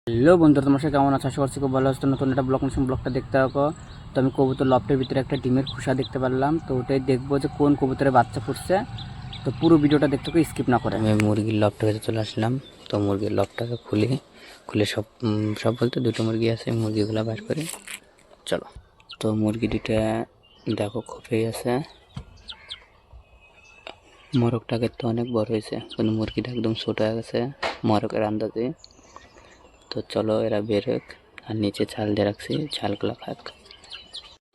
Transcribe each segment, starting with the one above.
Hello বন্ধুরা, তোমার সাথে কেমন আছো? আশা করছি খুব ভালো আছো। নতুন একটা ব্লগটা দেখতে থাকো। তো আমি কবুতর লফটের ভিতরে একটা ডিমের খোসা দেখতে পারলাম, তো ওটাই দেখবো যে কোন কবুতরের বাচ্চা ফুটছে। তো পুরো ভিডিওটা দেখতে হবে, স্কিপ না করে। আমি মুরগির লফটের কাছে চলে আসলাম। তো মুরগির লফটাকে খুলে সব সব বলতে দুটো মুরগি আছে, মুরগিগুলো বার করে চলো। তো মুরগি দুটা দেখো খোপেই আছে। মরকটাকে তো অনেক বড় হয়েছে, কিন্তু মুরগিটা একদম ছোট হয়ে গেছে মরকের আন্দাজে। তো চলো এরা বের হোক, আর নিচে ছাল দিয়ে রাখছি, ছালগুলো খাক।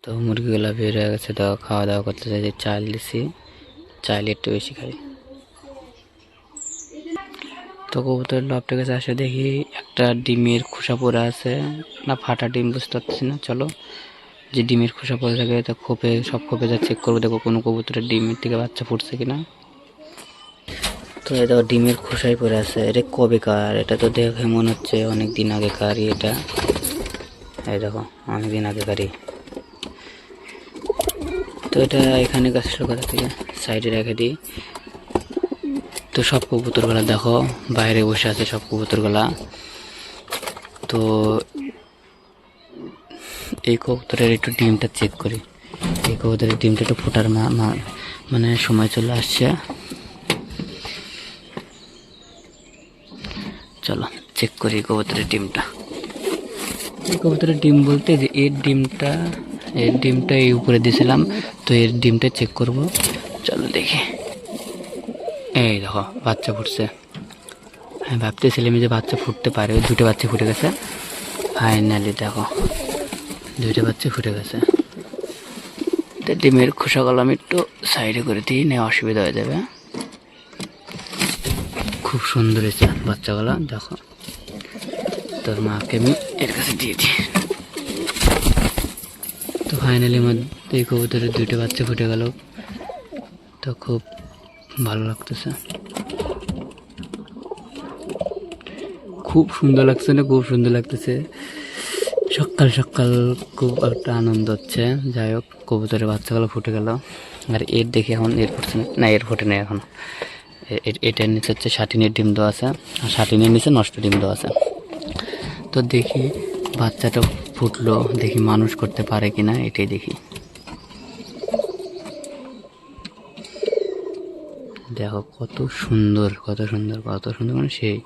তো মুরগিগুলো বের হয়ে গেছে, তো খাওয়া দাওয়া করতে চাই, চাল দিছি, চাল একটু বেশি খাই। তো কবুতর লফটের কাছে আসে দেখি একটা ডিমের খোসা পড়ে আছে, না ফাটা ডিম বুঝতে পারছি না। চলো যে ডিমের খোসা পড়ে থাকে তা সব খোপে যা চেক করবো, দেখো কোনো কবুতরের ডিমের থেকে বাচ্চা ফুটছে কিনা। তো এটা ডিমের খোসাই পড়ে আছে। এটা কবেকার? এটা তো দেখে মনে হচ্ছে অনেক দিন আগেকারই। এটা এই দেখো অনেক দিন আগেকারই। তো এটা এখানে গাছ কোথা থেকে সাইডে রেখে দিই। তো সব কবুতরগুলা দেখো বাইরে বসে আছে সব কবুতরগুলা। তো এই কবুতরের একটু ডিমটা চেক করি। এই কবুতরের ডিমটা একটু ফোটার মানে সময় চলে আসছে। চলো চেক করি কবুতরের ডিমটা। এই কবুতরের ডিম বলতে যে এর ডিমটা এই উপরে দিয়েছিলাম, তো এর ডিমটা চেক করব। চলো দেখি। এই দেখো বাচ্চা ফুটছে। হ্যাঁ ভাবতেছিলাম যে বাচ্চা ফুটতে পারে, দুটো বাচ্চা ফুটে গেছে ফাইনালি। দেখো দুইটা বাচ্চা ফুটে গেছে। তো ডিমের খোসাগুলো আমি একটু সাইডে করে দিই, না অসুবিধা হয়ে যাবে। খুব সুন্দর হয়েছে বাচ্চাগুলো, দেখো। তোর মাকে আমি এর কাছে দিয়েছি। তো ফাইনালি আমার এই কবুতরের দুইটা বাচ্চা ফুটে গেল, তো খুব ভালো লাগতেছে। খুব সুন্দর লাগছে না? খুব সুন্দর লাগতেছে। সকাল সকাল খুব একটা আনন্দ হচ্ছে। যাই হোক কবুতরের বাচ্চাগুলো ফুটে গেল। আর এর দেখি এখন এর ফুটছে না, এর ফুটে নেই এখন। এটার নিচে হচ্ছে শাটিনের ডিম দেওয়া আছে, আর শাটিনের নিচে নষ্ট ডিম দেওয়া আছে। তো দেখি বাচ্চাটা ফুটলো, দেখি মানুষ করতে পারে কিনা, এটাই দেখি। দেখো কত সুন্দর কত সুন্দর কত সুন্দর, মানে সেই।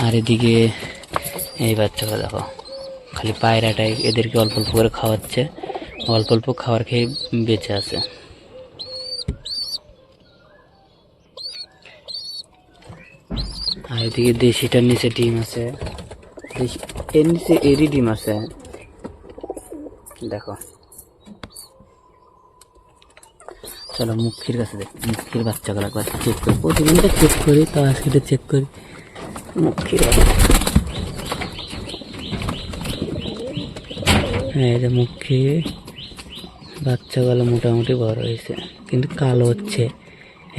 আর এদিকে এই বাচ্চাটা দেখো খালি পায়রাটাই এদেরকে অল্প অল্প করে খাওয়াচ্ছে, অল্প অল্প খাবার খেয়ে বেঁচে আছে। আর এদিকে দেশিটার নিচে ডিম আছে, এর নিচে এরই ডিম আছে দেখো। চলো মুখির কাছে দেখ, মুখির বাচ্চাগুলো একবার চেক করি। প্রতিদিনটা চেক করি, তো আজকে চেক করি মুখির বাচ্চা। হ্যাঁ এই যে মুখে বাচ্চাগুলো মোটামুটি বড় হয়েছে, কিন্তু কালো হচ্ছে।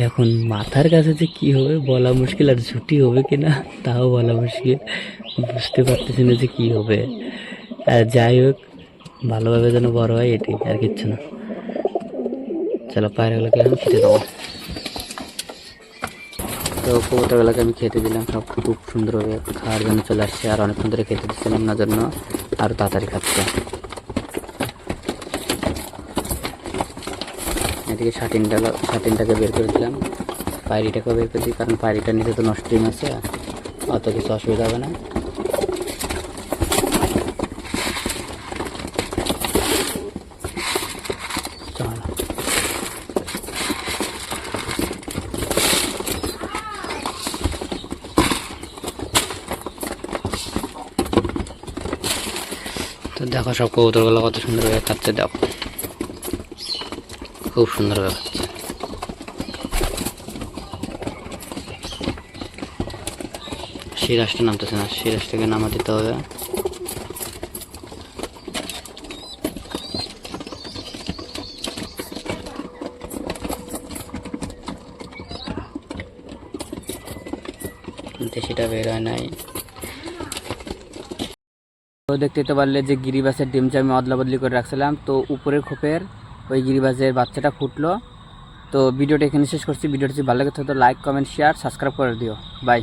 এখন মাথার কাছে যে কী হবে বলা মুশকিল, আর ঝুটি হবে কিনা তাও বলা মুশকিল। বুঝতে পারতেছি না যে কী হবে। আর যাই হোক ভালোভাবে যেন বড় হয়, এটি আর কিচ্ছু না। চলো পায়রাগুলোকে আমি খেতে দেবো। তো কবুতরগুলোকে আমি খেতে দিলাম, সব খুব সুন্দরভাবে খাওয়ার জন্য চলে আসছে। আর অনেকক্ষণ ধরে খেতে দিচ্ছিলাম না জন্য আরও তাড়াতাড়ি খাচ্ছে। এদিকে শাটিনটাকে বের করে দিলাম, পায়রিটাকেও বের করে দিই, কারণ পায়রিটার নিচে তো নষ্ট ডিম আছে, অত কিছু অসুবিধা হবে না। তো দেখো সব কবুতরগুলো কত সুন্দরভাবে খাচ্ছে, দেখো খুব সুন্দরভাবে খাচ্ছে। সিরাজটা নামতেছে না, সিরাজটাকে নামা দিতে হবে। দেশিটা বের হয় নাই। তো দেখতে পারলে যে গিরিবাসের ডিমটা আমি অদলা বদলি করে রাখছিলাম, তো উপরের খোপের ওই গিরিবাসের বাচ্চাটা ফুটলো। তো ভিডিওটা এখানে শেষ করছি। ভিডিওটা যদি ভালো লাগে তো লাইক কমেন্ট শেয়ার সাবস্ক্রাইব করে দিও। বাই।